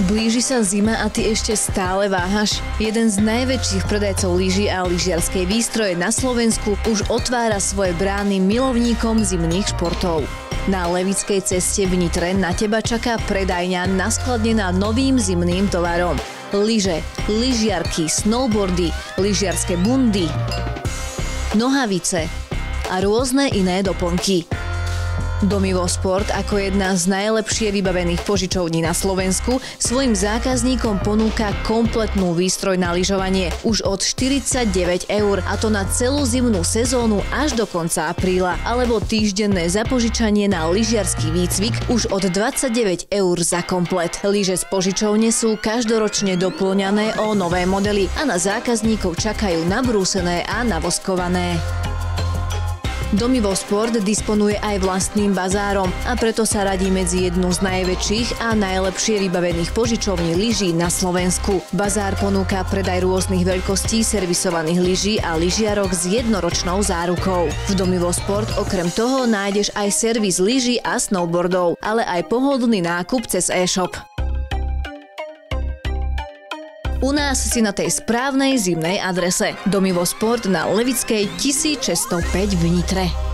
Blíži sa zima a ty ešte stále váhaš? Jeden z najväčších predajcov lyží a lyžiarskej výstroje na Slovensku už otvára svoje brány milovníkom zimných športov. Na Levickej ceste v Nitre na teba čaká predajňa naskladnená novým zimným tovarom. Lyže, lyžiarky, snowboardy, lyžiarske bundy, nohavice a rôzne iné doplnky. Domivo Sport ako jedna z najlepšie vybavených požičovní na Slovensku svojim zákazníkom ponúka kompletnú výstroj na lyžovanie už od 49 €, a to na celú zimnú sezónu až do konca apríla, alebo týždenné zapožičanie na lyžiarsky výcvik už od 29 € za komplet. Lyže z požičovne sú každoročne doplňané o nové modely a na zákazníkov čakajú nabrúsené a navoskované. Domivo Sport disponuje aj vlastným bazárom a preto sa radí medzi jednu z najväčších a najlepšie vybavených požičovní lyží na Slovensku. Bazár ponúka predaj rôznych veľkostí servisovaných lyží a lyžiarok s jednoročnou zárukou. V Domivo Sport okrem toho nájdeš aj servis lyží a snowboardov, ale aj pohodlný nákup cez e-shop. U nás si na tej správnej zimnej adrese. Domivo Sport na Levickej 1605 v Nitre.